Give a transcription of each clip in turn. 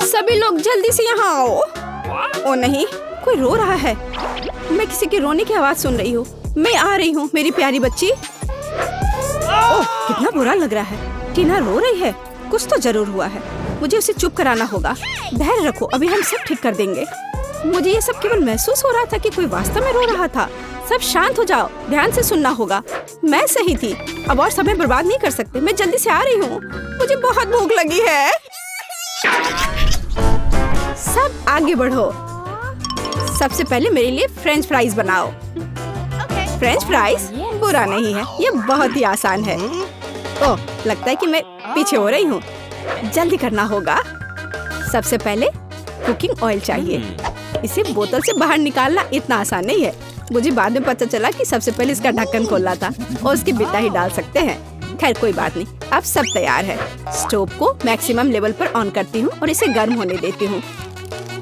सभी लोग जल्दी से यहाँ आओ। ओ नहीं, कोई रो रहा है। मैं किसी के रोने की आवाज सुन रही हूँ। मैं आ रही हूँ मेरी प्यारी बच्ची। ओह, कितना बुरा लग रहा है। टीना रो रही है, कुछ तो जरूर हुआ है। मुझे उसे चुप कराना होगा। धैर्य रखो, अभी हम सब ठीक कर देंगे। मुझे ये सब केवल महसूस हो रहा था कि कोई वास्तव में रो रहा था। सब शांत हो जाओ, ध्यान से सुनना होगा। मैं सही थी, अब और समय बर्बाद नहीं कर सकते। मैं जल्दी से आ रही हूँ, मुझे बहुत भूख लगी है। सब आगे बढ़ो। सबसे पहले मेरे लिए फ्रेंच फ्राइज बनाओ। फ्रेंच फ्राइज बुरा नहीं है, ये बहुत ही आसान है। ओह, लगता है कि मैं पीछे हो रही हूँ। जल्दी करना होगा। सबसे पहले कुकिंग ऑयल चाहिए। इसे बोतल से बाहर निकालना इतना आसान नहीं है। मुझे बाद में पता चला कि सबसे पहले इसका ढक्कन खोलना था और उसकी बिता ही डाल सकते हैं। खैर कोई बात नहीं, अब सब तैयार है। स्टोव को मैक्सिमम लेवल पर ऑन करती हूँ और इसे गर्म होने देती हूँ।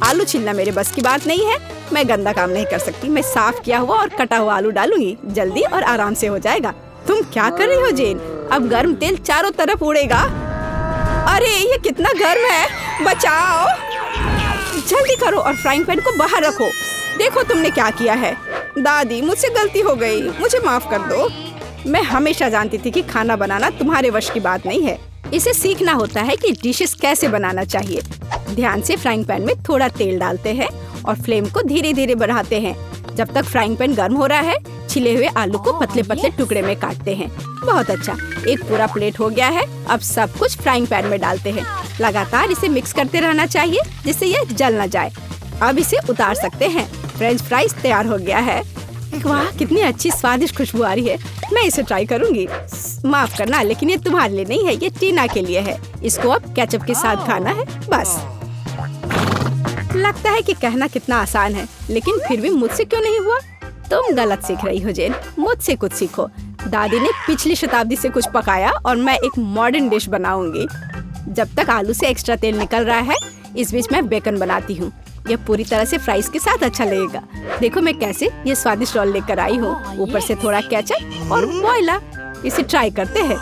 आलू छीलना मेरे बस की बात नहीं है। मैं गंदा काम नहीं कर सकती। मैं साफ किया हुआ और कटा हुआ आलू डालूंगी। जल्दी और आराम से हो जाएगा। तुम क्या कर रही हो जेन? अब गर्म तेल चारों तरफ उड़ेगा। अरे ये कितना गर्म है, बचाओ। जल्दी करो और फ्राइंग पैन को बाहर रखो। देखो तुमने क्या किया है। दादी, मुझसे गलती हो गई, मुझे माफ कर दो। मैं हमेशा जानती थी कि खाना बनाना तुम्हारे वश की बात नहीं है। इसे सीखना होता है कि डिशेस कैसे बनाना चाहिए। ध्यान से फ्राइंग पैन में थोड़ा तेल डालते हैं और फ्लेम को धीरे धीरे बढ़ाते हैं। जब तक फ्राइंग पैन गर्म हो रहा है, छिले हुए आलू को पतले पतले टुकड़े में काटते हैं। बहुत अच्छा, एक पूरा प्लेट हो गया है। अब सब कुछ फ्राइंग पैन में डालते हैं। लगातार इसे मिक्स करते रहना चाहिए जिससे यह जल न जाए। अब इसे उतार सकते हैं। फ्रेंच फ्राइज तैयार हो गया है। वाह, कितनी अच्छी स्वादिष्ट खुशबू आ रही है। मैं इसे ट्राई करूंगी। माफ करना, लेकिन ये तुम्हारे लिए नहीं है, ये टीना के लिए है। इसको अब केचप के साथ खाना है बस। लगता है कि कहना कितना आसान है, लेकिन फिर भी मुझसे क्यों नहीं हुआ? तुम गलत सीख रही हो जेन, मुझसे कुछ सीखो। दादी ने पिछली शताब्दी से कुछ पकाया और मैं एक मॉडर्न डिश बनाऊंगी। जब तक आलू से एक्स्ट्रा तेल निकल रहा है, इस बीच मैं बेकन बनाती हूँ। यह पूरी तरह से फ्राइज के साथ अच्छा लगेगा। देखो मैं कैसे ये स्वादिष्ट रोल लेकर आई हूँ। ऊपर से थोड़ा केचप और वॉइला। इसे ट्राई करते हैं।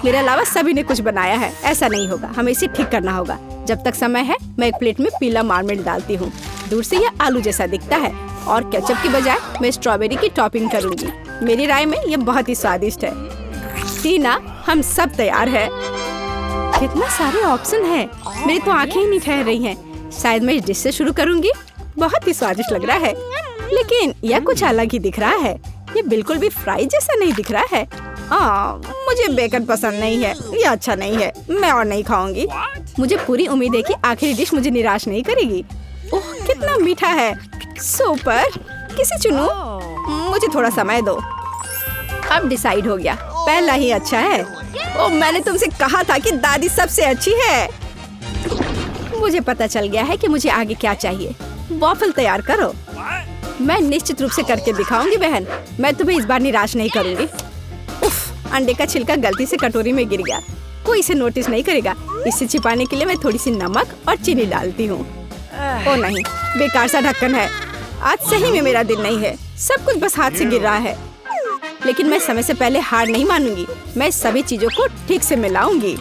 मेरे अलावा सभी ने कुछ बनाया है, ऐसा नहीं होगा। हमें इसे ठीक करना होगा। जब तक समय है, मैं एक प्लेट में पीला मार्मेलेड डालती हूँ। दूर से यह आलू जैसा दिखता है और केचप की बजाय मैं स्ट्रॉबेरी की टॉपिंग करूँगी। मेरी राय में यह बहुत ही स्वादिष्ट है। टीना, हम सब तैयार है। कितना सारे ऑप्शन है, मेरी तो आंखें ही नहीं ठहर रही हैं। शायद मैं इस डिश से शुरू करूंगी। बहुत ही स्वादिष्ट लग रहा है, लेकिन यह कुछ अलग ही दिख रहा है। ये बिल्कुल भी फ्राई जैसा नहीं दिख रहा है। मुझे बेकन पसंद नहीं है, ये अच्छा नहीं है। मैं और नहीं खाऊंगी। मुझे पूरी उम्मीद है कि आखिरी डिश मुझे निराश नहीं करेगी। ओह, कितना मीठा है। सुपर, किसे चुनूं? मुझे थोड़ा समय दो। अब डिसाइड हो गया, पहला ही अच्छा है। ओह, मैंने तुमसे कहा था कि दादी सबसे अच्छी है। मुझे पता चल गया है कि मुझे आगे क्या चाहिए। वॉफल तैयार करो। मैं निश्चित रूप से करके दिखाऊंगी बहन। मैं तुम्हें इस बार निराश नहीं करूंगी। उफ, अंडे का छिलका गलती से कटोरी में गिर गया। कोई इसे नोटिस नहीं करेगा। इसे छिपाने के लिए मैं थोड़ी सी नमक और चीनी डालती हूँ। ओ नहीं, बेकार सा ढक्कन है। आज सही में मेरा दिन नहीं है। सब कुछ बस हाथ से गिर रहा है। लेकिन मैं समय से पहले हार नहीं मानूंगी। मैं सभी चीजों को ठीक से मिलाऊंगी।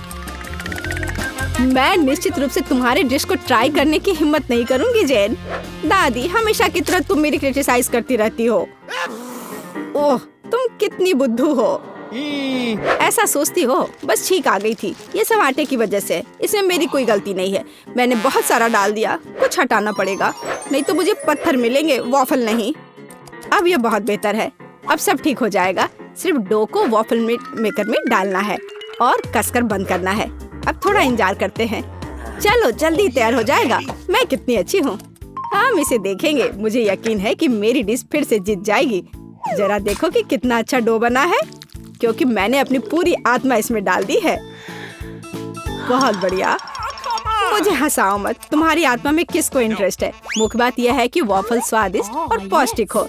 मैं निश्चित रूप से तुम्हारे डिश को ट्राई करने की हिम्मत नहीं करूंगी जेन। दादी, हमेशा की तरह तुम मेरी क्रिटिसाइज करती रहती हो। ओह, तुम कितनी बुद्धू हो। ऐसा सोचती हो? बस छींक आ गई थी। ये सब आटे की वजह से। इसमें मेरी कोई गलती नहीं है। मैंने बहुत सारा डाल दिया। कुछ हटाना पड़ेगा, नहीं तो मुझे पत्थर मिलेंगे, वॉफल नहीं। अब यह बहुत बेहतर है। अब सब ठीक हो जाएगा। सिर्फ डो को वॉफल मेकर में डालना है और कसकर बंद करना है। अब थोड़ा इंतजार करते हैं। चलो, जल्दी तैयार हो जाएगा। मैं कितनी अच्छी हूँ। हम इसे देखेंगे। मुझे यकीन है कि मेरी डिश फिर से जीत जाएगी। जरा देखो कि कितना अच्छा डो बना है, क्योंकि मैंने अपनी पूरी आत्मा इसमें डाल दी है। बहुत बढ़िया। मुझे हंसाओ मत। तुम्हारी आत्मा में किसको इंटरेस्ट है? मुख्य बात यह है कि वॉफल स्वादिष्ट और पौष्टिक हो।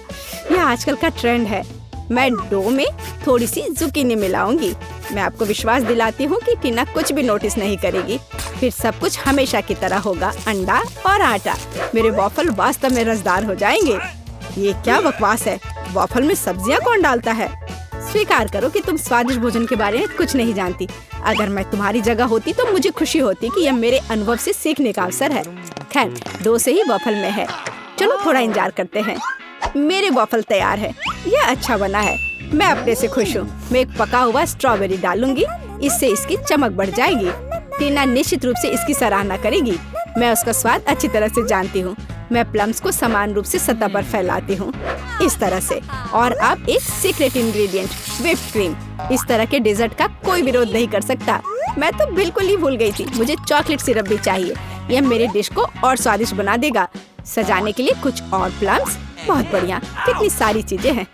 यह आजकल का ट्रेंड है। मैं डो में थोड़ी सी जुकीनी मिलाऊंगी। मैं आपको विश्वास दिलाती हूँ कि टीना कुछ भी नोटिस नहीं करेगी। फिर सब कुछ हमेशा की तरह होगा। अंडा और आटा। मेरे वॉफल वास्तव में रसदार हो जाएंगे। ये क्या बकवास है? वॉफल में सब्जियाँ कौन डालता है? स्वीकार करो कि तुम स्वादिष्ट भोजन के बारे में कुछ नहीं जानती। अगर मैं तुम्हारी जगह होती तो मुझे खुशी होती कि यह मेरे अनुभव से सीखने का अवसर है। खैर, डो से ही वॉफल में है। चलो थोड़ा इंतजार करते हैं। मेरे वॉफल तैयार है। यह अच्छा बना है। मैं अपने से खुश हूँ। मैं एक पका हुआ स्ट्रॉबेरी डालूंगी, इससे इसकी चमक बढ़ जाएगी। टीना निश्चित रूप से इसकी सराहना करेगी। मैं उसका स्वाद अच्छी तरह से जानती हूँ। मैं प्लम्स को समान रूप से सतह पर फैलाती हूँ, इस तरह से। और अब एक सीक्रेट इंग्रेडिएंट, व्हिप्ड क्रीम। इस तरह के डेजर्ट का कोई विरोध नहीं कर सकता। मैं तो बिल्कुल ही भूल गई थी, मुझे चॉकलेट सिरप भी चाहिए। यह मेरे डिश को और स्वादिष्ट बना देगा। सजाने के लिए कुछ और प्लम्स। बहुत बढ़िया, कितनी सारी चीजें हैं।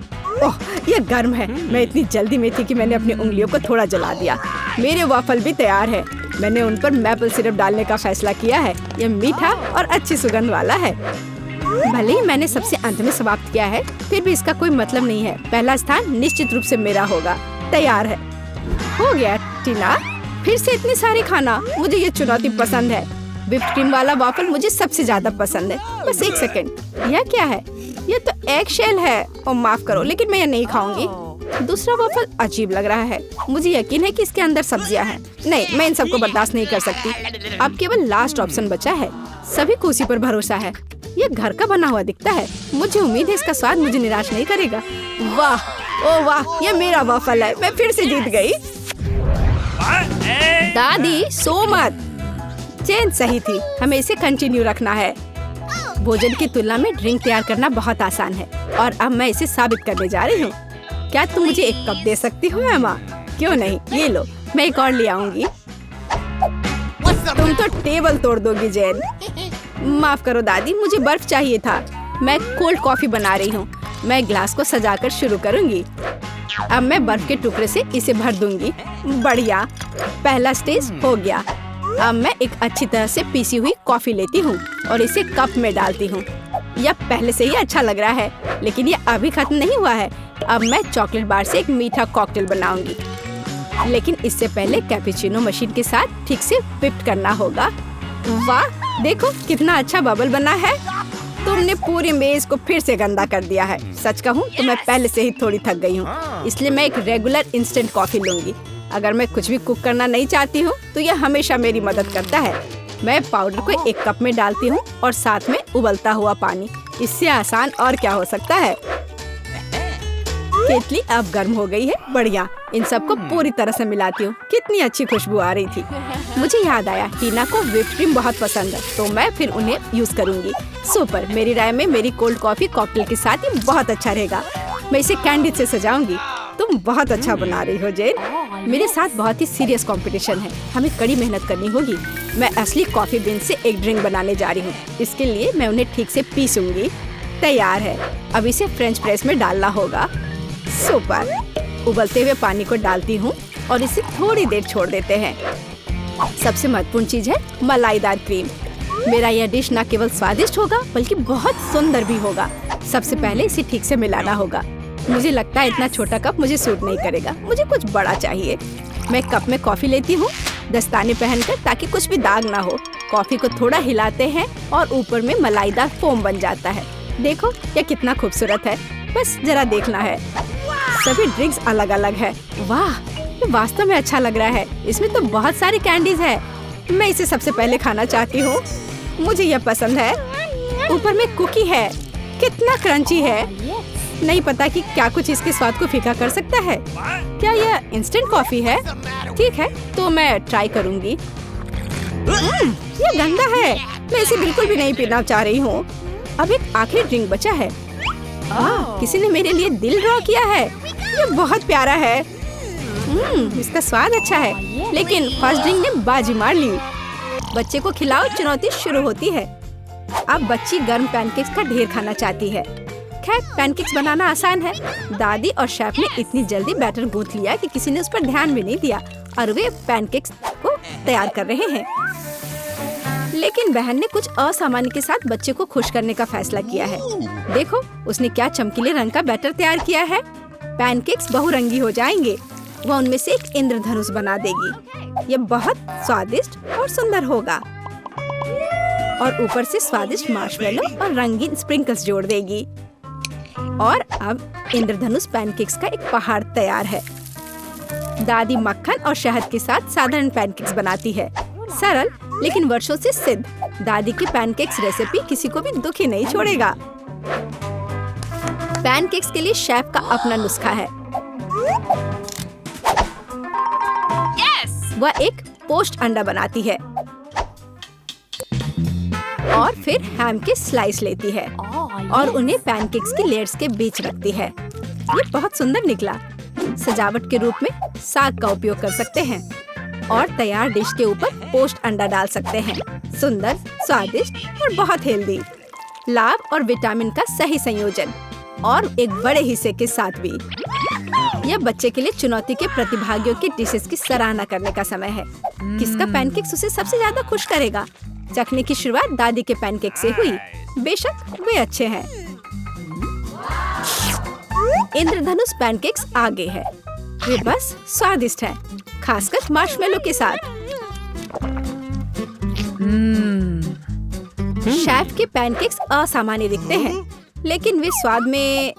ओह, यह गर्म है। मैं इतनी जल्दी में थी कि मैंने अपनी उंगलियों को थोड़ा जला दिया। मेरे वाफल भी तैयार है। मैंने उन पर मैपल सिरप डालने का फैसला किया है। यह मीठा और अच्छी सुगंध वाला है। भले ही मैंने सबसे अंत में समाप्त किया है, फिर भी इसका कोई मतलब नहीं है। पहला स्थान निश्चित रूप से मेरा होगा। तैयार है। हो गया टीना, फिर से इतनी सारी खाना। मुझे ये चुनौती पसंद है। व्हिप्ड क्रीम वाला वाफल मुझे सबसे ज्यादा पसंद है। बस एक सेकंड, यह क्या है? यह तो एग शेल है। और माफ करो, लेकिन मैं यह नहीं खाऊंगी। दूसरा वाफल अजीब लग रहा है। मुझे यकीन है कि इसके अंदर सब्जियां हैं। नहीं, मैं इन सबको बर्दाश्त नहीं कर सकती। अब केवल लास्ट ऑप्शन बचा है। सभी को उसी पर भरोसा है। यह घर का बना हुआ दिखता है। मुझे उम्मीद है इसका स्वाद मुझे निराश नहीं करेगा। वाह, ओ वाह, यह मेरा वाफल है। मैं फिर से जीत गई। दादी, सो मत। चेन सही थी। हमें इसे कंटिन्यू रखना है। भोजन की तुलना में ड्रिंक तैयार करना बहुत आसान है और अब मैं इसे साबित करने जा रही हूँ। क्या तुम मुझे एक कप दे सकती हो एमा? क्यों नहीं, ये लो, मैं एक और ले आऊंगी। तुम तो टेबल तोड़ दोगी जेन। माफ करो दादी, मुझे बर्फ चाहिए था। मैं कोल्ड कॉफी बना रही हूँ। मैं ग्लास को सजाकर शुरू करूँगी। अब मैं बर्फ के टुकड़े से इसे भर दूंगी। बढ़िया, पहला स्टेज हो गया। अब मैं एक अच्छी तरह से पीसी हुई कॉफी लेती हूँ और इसे कप में डालती हूँ। यह पहले से ही अच्छा लग रहा है, लेकिन यह अभी खत्म नहीं हुआ है। अब मैं चॉकलेट बार से एक मीठा कॉकटेल बनाऊंगी, लेकिन इससे पहले कैपुचिनो मशीन के साथ ठीक से व्हिप करना होगा। वाह, देखो कितना अच्छा बबल बना है। तुमने पूरी मेज को फिर से गंदा कर दिया है। सच कहूँ तो मैं पहले से ही थोड़ी थक गई हूँ, इसलिए मैं एक रेगुलर इंस्टेंट कॉफी लूंगी। अगर मैं कुछ भी कुक करना नहीं चाहती हूँ तो यह हमेशा मेरी मदद करता है। मैं पाउडर को एक कप में डालती हूँ और साथ में उबलता हुआ पानी। इससे आसान और क्या हो सकता है। केतली अब गर्म हो गई है। बढ़िया, इन सबको पूरी तरह से मिलाती हूँ। कितनी अच्छी खुशबू आ रही थी। मुझे याद आया, टीना को व्हिप्ड क्रीम बहुत पसंद है, तो मैं फिर उन्हें यूज करूंगी। सुपर, मेरी राय में मेरी कोल्ड कॉफी कॉकटेल के साथ ही बहुत अच्छा रहेगा। मैं इसे कैंडी से सजाऊंगी। तुम बहुत अच्छा बना रही हो जेन। मेरे साथ बहुत ही सीरियस कंपटीशन है। हमें कड़ी मेहनत करनी होगी। मैं असली कॉफी बीन से एक ड्रिंक बनाने जा रही हूँ। इसके लिए मैं उन्हें ठीक से पीसूंगी। तैयार है। अब इसे फ्रेंच प्रेस में डालना होगा। सुपर, उबलते हुए पानी को डालती हूँ और इसे थोड़ी देर छोड़ देते हैं। सबसे महत्वपूर्ण चीज है मलाईदार क्रीम। मेरा यह डिश न केवल स्वादिष्ट होगा बल्कि बहुत सुंदर भी होगा। सबसे पहले इसे ठीक से मिलाना होगा। मुझे लगता है इतना छोटा कप मुझे सूट नहीं करेगा। मुझे कुछ बड़ा चाहिए। मैं कप में कॉफी लेती हूँ, दस्ताने पहनकर, ताकि कुछ भी दाग ना हो। कॉफी को थोड़ा हिलाते हैं और ऊपर में मलाईदार फोम बन जाता है। देखो यह कितना खूबसूरत है। बस जरा देखना है। सभी ड्रिंक्स अलग अलग है। वाह, ये वास्तव में अच्छा लग रहा है। इसमें तो बहुत सारी कैंडीज है। मैं इसे सबसे पहले खाना चाहती हूँ। मुझे यह पसंद है। ऊपर में कुकी है। कितना क्रंची है। नहीं पता कि क्या कुछ इसके स्वाद को फीका कर सकता है। क्या यह इंस्टेंट कॉफी है? ठीक है, तो मैं ट्राई करूंगी। यह गंदा है। मैं इसे बिल्कुल भी नहीं पीना चाह रही हूँ। अब एक आखिरी ड्रिंक बचा है। किसी ने मेरे लिए दिल ड्रॉ किया है। ये बहुत प्यारा है। इसका स्वाद अच्छा है, लेकिन फर्स्ट ड्रिंक ने बाजी मार ली। बच्चे को खिलाओ, चुनौती शुरू होती है। अब बच्ची गर्म पैनकेक्स का ढेर खाना चाहती है। खैर, पैनकेक्स बनाना आसान है। दादी और शेफ ने इतनी जल्दी बैटर गूंथ लिया कि किसी ने उस पर ध्यान भी नहीं दिया और वे पैनकेक्स को तैयार कर रहे हैं। लेकिन बहन ने कुछ असामान्य के साथ बच्चे को खुश करने का फैसला किया है। देखो, उसने क्या चमकीले रंग का बैटर तैयार किया है। पैनकेक्स बहुरंगी हो जाएंगे। वह उनमें से एक इंद्रधनुष बना देगी। यह बहुत स्वादिष्ट और सुंदर होगा। और ऊपर से स्वादिष्ट मार्शमेलो और रंगीन स्प्रिंकल्स जोड़ देगी। और अब इंद्रधनुष पैनकेक्स का एक पहाड़ तैयार है। दादी मक्खन और शहद के साथ साधारण पैनकेक्स बनाती है, सरल लेकिन वर्षों से सिद्ध। दादी की पैनकेक्स रेसिपी किसी को भी दुखी नहीं छोड़ेगा। पैनकेक्स के लिए शेफ का अपना नुस्खा है। वह एक पोस्ट अंडा बनाती है और फिर हैम के स्लाइस लेती है और उन्हें पैनकेक्स की लेयर्स के बीच रखती है। ये बहुत सुंदर निकला। सजावट के रूप में साग का उपयोग कर सकते हैं और तैयार डिश के ऊपर पोस्ट अंडा डाल सकते हैं। सुंदर, स्वादिष्ट और बहुत हेल्दी। लाभ और विटामिन का सही संयोजन और एक बड़े हिस्से के साथ भी। यह बच्चे के लिए चुनौती के प्रतिभागियों की डिशेस की सराहना करने का समय है। किसका पैनकेक्स उसे सबसे ज्यादा खुश करेगा? चखने की शुरुआत दादी के पैनकेक से हुई। बेशक वे अच्छे हैं। इंद्रधनुष पैनकेक्स आगे है। वे बस स्वादिष्ट हैं, खासकर मार्शमेलो के साथ। शेफ के पैनकेक्स असामान्य दिखते हैं, लेकिन वे स्वाद में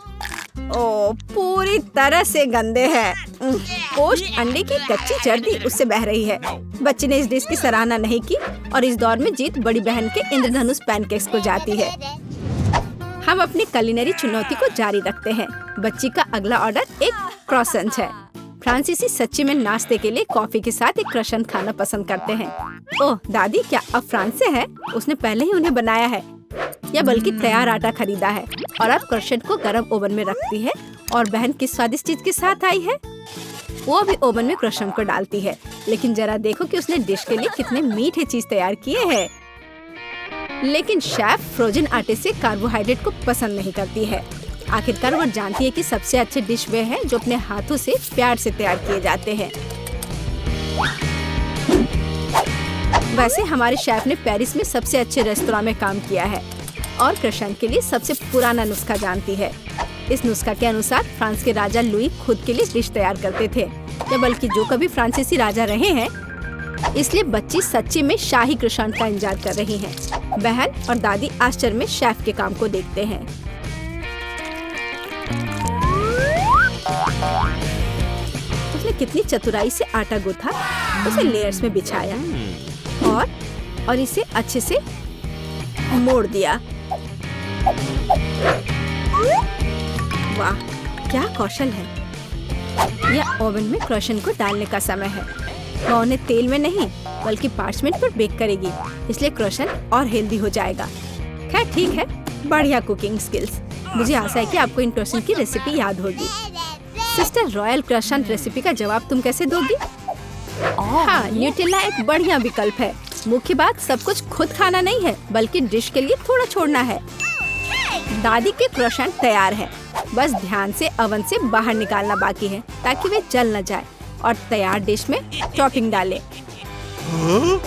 पूरी तरह से गंदे हैं। पोस्ट अंडे की कच्ची जर्दी उससे बह रही है। बच्चे ने इस डिश की सराहना नहीं की और इस दौर में जीत बड़ी बहन के इंद्रधनुष पैनकेक्स को जाती है। हम अपनी कुलिनरी चुनौती को जारी रखते हैं। बच्ची का अगला ऑर्डर एक क्रॉसेंट है। फ्रांसीसी सच्ची में नाश्ते के लिए कॉफी के साथ एक क्रॉसेंट खाना पसंद करते हैं। ओह दादी, क्या अब फ्रांस से है? उसने पहले ही उन्हें बनाया है या बल्कि तैयार आटा खरीदा है और अब क्रॉसेंट को गर्म ओवन में रखती है। और बहन किस स्वादिष्ट चीज के साथ आई है? वो भी ओवन में क्रॉसेंट को डालती है। लेकिन जरा देखो कि उसने डिश के लिए कितने मीठे चीज तैयार किए हैं। लेकिन शेफ फ्रोजन आटे से कार्बोहाइड्रेट को पसंद नहीं करती है। आखिरकार वो जानती है कि सबसे अच्छे डिश वे हैं जो अपने हाथों से प्यार से तैयार किए जाते हैं। वैसे हमारे शेफ ने पेरिस में सबसे अच्छे रेस्तोरां में काम किया है और क्रॉसेंट के लिए सबसे पुराना नुस्खा जानती है। इस नुस्खा के अनुसार फ्रांस के राजा लुई खुद के लिए डिश तैयार करते थे, या बल्कि जो कभी फ्रांसीसी राजा रहे हैं। इसलिए बच्ची सच्ची में शाही क्रॉसेंट का इंतजार कर रही हैं। बहन और दादी आश्चर्य में शेफ के काम को देखते हैं। उसने कितनी चतुराई से आटा गूथा, उसे लेयर्स में बिछाया और इसे अच्छे से मोड़ दिया। वाह, क्या कौशल है। यह ओवन में क्रॉसेंट को डालने का समय है। वह उन्हें तेल में नहीं बल्कि पार्चमेंट पर बेक करेगी, इसलिए क्रॉसेंट और हेल्दी हो जाएगा। खैर ठीक है, बढ़िया कुकिंग स्किल्स। मुझे आशा है कि आपको इन क्रॉसेंट की रेसिपी याद होगी। सिस्टर, रॉयल क्रॉसेंट रेसिपी का जवाब तुम कैसे दोगी? हाँ, न्यूटेला एक बढ़िया विकल्प है। मुख्य बात सब कुछ खुद खाना नहीं है, बल्कि डिश के लिए थोड़ा छोड़ना है। दादी के क्रॉसेंट तैयार है, बस ध्यान से ओवन से बाहर निकालना बाकी है ताकि वे जल न जाए और तैयार डिश में टॉपिंग डालें।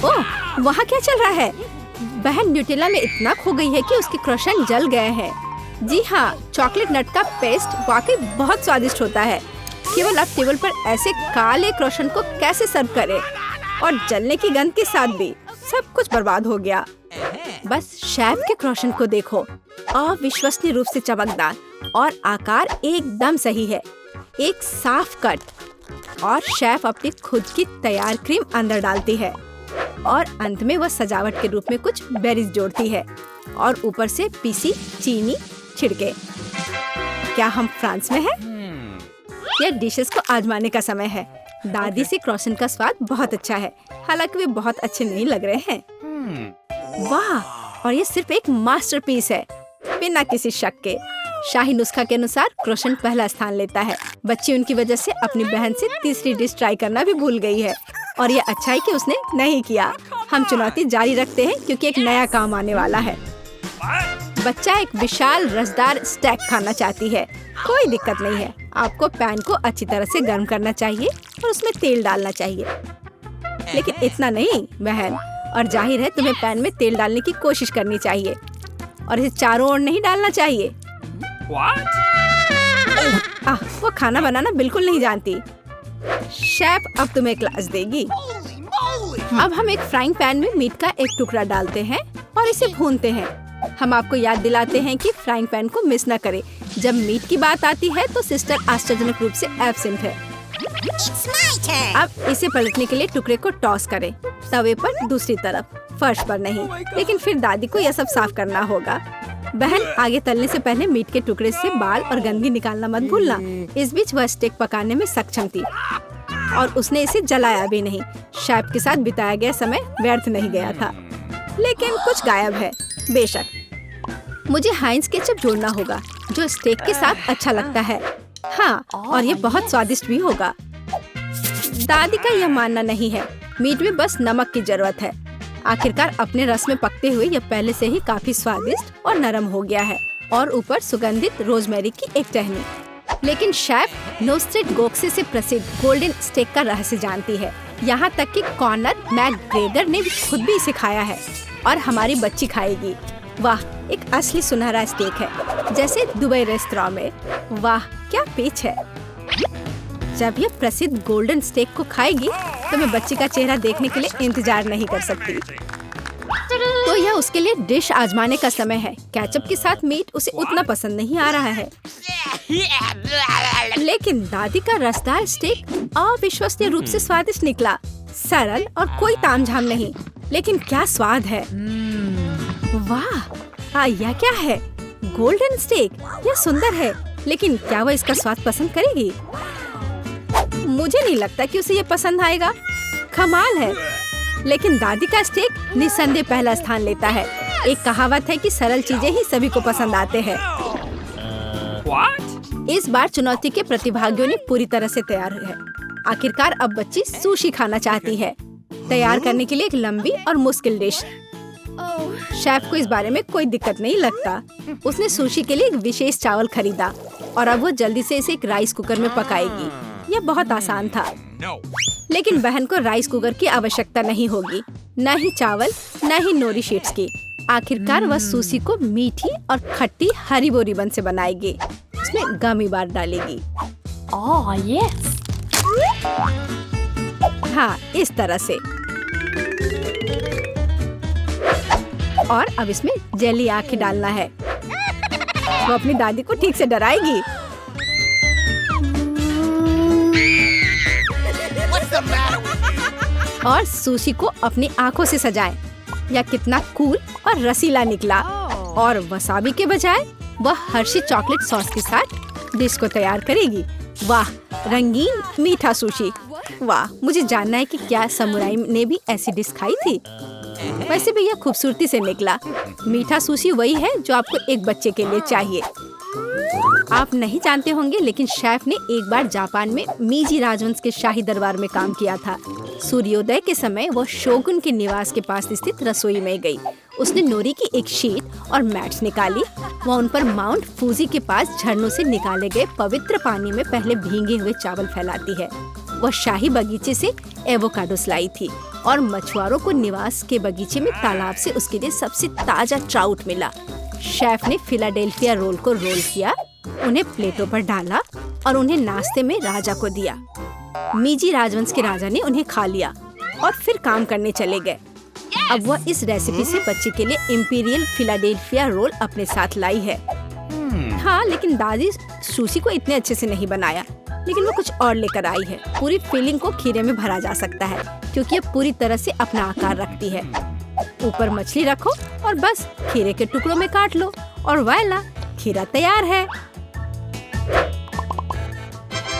ओह, वहाँ क्या चल रहा है? बहन न्यूटेला में इतना खो गई है कि उसके क्रॉसेंट जल गए हैं। जी हाँ, चॉकलेट नट का पेस्ट वाकई बहुत स्वादिष्ट होता है। केवल अब टेबल पर ऐसे काले क्रॉसेंट को कैसे सर्व करें, और जलने की गंध के साथ भी सब कुछ बर्बाद हो गया। बस शेफ के क्रॉसेंट को देखो, अविश्वसनीय रूप से चमकदार और आकार एकदम सही है। एक साफ कट और शेफ अपनी खुद की तैयार क्रीम अंदर डालती है और अंत में वह सजावट के रूप में कुछ बेरीज जोड़ती है और ऊपर से पीसी चीनी छिड़के। क्या हम फ्रांस में हैं? यह डिशेस को आजमाने का समय है। दादी से क्रॉसेंट का स्वाद बहुत अच्छा है, हालांकि वे बहुत अच्छे नहीं लग रहे हैं। वाह, और ये सिर्फ एक मास्टरपीस है, बिना किसी शक के। शाही नुस्खा के अनुसार क्रॉसेंट पहला स्थान लेता है। बच्ची उनकी वजह से अपनी बहन से तीसरी डिश ट्राई करना भी भूल गई है, और ये अच्छा है कि उसने नहीं किया। हम चुनौती जारी रखते हैं क्योंकि एक नया काम आने वाला है। बच्चा एक विशाल रसदार स्टेक खाना चाहती है। कोई दिक्कत नहीं है, आपको पैन को अच्छी तरह से गर्म करना चाहिए और उसमें तेल डालना चाहिए, लेकिन इतना नहीं बहन। और जाहिर है तुम्हें पैन में तेल डालने की कोशिश करनी चाहिए और इसे चारों ओर नहीं डालना चाहिए। वो खाना बनाना बिल्कुल नहीं जानती। शेफ अब तुम्हें क्लास देगी। अब हम एक फ्राइंग पैन में मीट का एक टुकड़ा डालते हैं और इसे भूनते हैं। हम आपको याद दिलाते हैं कि फ्राइंग पैन को मिस न करें। जब मीट की बात आती है तो सिस्टर आश्चर्यजनक रूप से एब्सेंट है। अब इसे पलटने के लिए टुकड़े को टॉस करें, तवे पर दूसरी तरफ, फर्श पर नहीं। लेकिन फिर दादी को यह सब साफ करना होगा। बहन, आगे तलने से पहले मीट के टुकड़े से बाल और गंदगी निकालना मत भूलना। इस बीच वह स्टेक पकाने में सक्षम थी और उसने इसे जलाया भी नहीं। शेफ के साथ बिताया गया समय व्यर्थ नहीं गया था। लेकिन कुछ गायब है। बेशक मुझे हाइंस केचप जोड़ना होगा जो स्टेक के साथ अच्छा लगता है। हाँ, और ये बहुत स्वादिष्ट भी होगा। दादी का यह मानना नहीं है, मीट में बस नमक की जरूरत है। आखिरकार अपने रस में पकते हुए यह पहले से ही काफी स्वादिष्ट और नरम हो गया है और ऊपर सुगंधित रोजमेरी की एक टहनी। लेकिन शेफ नोस्ट्रेट गोक्से से प्रसिद्ध गोल्डन स्टेक का रहस्य जानती है। यहाँ तक कि कॉर्नर मैकग्रेगर ने भी खुद भी इसे खाया है और हमारी बच्ची खाएगी। वाह, एक असली सुनहरा स्टेक है, जैसे दुबई रेस्तरां में। वाह, क्या पिच है। जब यह प्रसिद्ध गोल्डन स्टेक को खाएगी तो मैं बच्ची का चेहरा देखने के लिए इंतजार नहीं कर सकती। तो यह उसके लिए डिश आजमाने का समय है। केचप के साथ मीट उसे उतना पसंद नहीं आ रहा है, लेकिन दादी का रसदार स्टेक अविश्वसनीय रूप से स्वादिष्ट निकला। सरल और कोई तामझाम नहीं, लेकिन क्या स्वाद है। वाह, यह क्या है? Golden steak. यह सुंदर है, लेकिन क्या वह इसका स्वाद पसंद करेगी? मुझे नहीं लगता कि उसे ये पसंद आएगा। कमाल है। लेकिन दादी का स्टेक निस्संदेह पहला स्थान लेता है। एक कहावत है कि सरल चीजें ही सभी को पसंद आते हैं। इस बार चुनौती के प्रतिभागियों ने पूरी तरह से तैयार है। आखिरकार अब बच्ची सुशी खाना चाहती है। तैयार करने के लिए एक लंबी और मुश्किल डिश। शेफ को इस बारे में कोई दिक्कत नहीं लगता। उसने सुशी के लिए एक विशेष चावल खरीदा और अब वो जल्दी से इसे एक राइस कुकर में पकाएगी। यह बहुत आसान था। लेकिन बहन को राइस कुकर की आवश्यकता नहीं होगी, न ही चावल न ही नोरी शीट्स की। आखिरकार वह सुशी को मीठी और खट्टी हरीबो रिबन से बनाएगी। उसमें गमी बार डालेगी। Oh yes. हाँ, इस तरह से। और अब इसमें जेली आके डालना है। वो अपनी दादी को ठीक से डराएगी। और सुशी को अपनी आंखों से सजाएं। यह कितना कूल और रसीला निकला। और वसाबी के बजाय वह हर्षी चॉकलेट सॉस के साथ डिश को तैयार करेगी। वाह, रंगीन मीठा सुशी। वाह, मुझे जानना है कि क्या समुराई ने भी ऐसी डिश खाई थी। वैसे भी यह खूबसूरती से निकला। मीठा सुशी वही है जो आपको एक बच्चे के लिए चाहिए। आप नहीं जानते होंगे, लेकिन शेफ ने एक बार जापान में मीजी राजवंश के शाही दरबार में काम किया था। सूर्योदय के समय वो शोगुन के निवास के पास स्थित रसोई में गई। उसने नोरी की एक शीट और मैट्स निकाली। वह उन पर माउंट फूजी के पास झरनों से निकाले गए पवित्र पानी में पहले भीगे हुए चावल फैलाती है। वह शाही बगीचे से एवोकाडोस लाई थी और मछुआरों को निवास के बगीचे में तालाब से उसके लिए सबसे ताजा ट्राउट मिला। शेफ ने फिलाडेल्फिया रोल को रोल किया, उन्हें प्लेटों पर डाला और उन्हें नाश्ते में राजा को दिया। मीजी राजवंश के राजा ने उन्हें खा लिया और फिर काम करने चले गए। अब वह इस रेसिपी से बच्चे के लिए इम्पीरियल फिलाडेल्फिया रोल अपने साथ लाई है। हाँ, लेकिन दादी सुशी को इतने अच्छे से नहीं बनाया, लेकिन वो कुछ और लेकर आई है। पूरी फीलिंग को खीरे में भरा जा सकता है क्योंकि ये पूरी तरह से अपना आकार रखती है। ऊपर मछली रखो और बस खीरे के टुकड़ों में काट लो और वाला, खीरा तैयार है।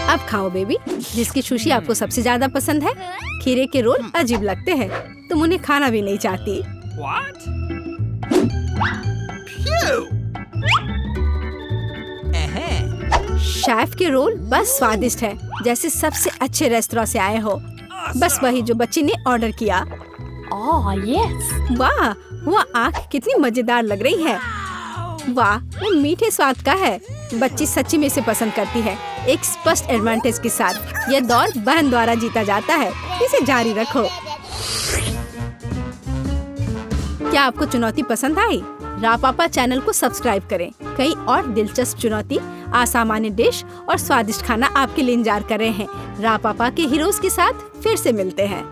अब खाओ बेबी। जिसकी सुशी आपको सबसे ज्यादा पसंद है। खीरे के रोल अजीब लगते हैं, तुम उन्हें खाना भी नहीं चाहती। शेफ के रोल बस स्वादिष्ट है, जैसे सबसे अच्छे रेस्तरां से आए हो। बस वही जो बच्ची ने ऑर्डर किया। Oh yes. वाह, वो आँख कितनी मजेदार लग रही है। वाह, वो मीठे स्वाद का है। बच्ची सच्ची में इसे पसंद करती है। एक स्पष्ट एडवांटेज के साथ यह दौर बहन द्वारा जीता जाता है। इसे जारी रखो। क्या आपको चुनौती पसंद आई? रापापा चैनल को सब्सक्राइब करें। कई और दिलचस्प चुनौती, असामान्य डिश और स्वादिष्ट खाना आपके लिए इंतजार कर रहे हैं। रापापा के हीरोज के साथ फिर से मिलते हैं।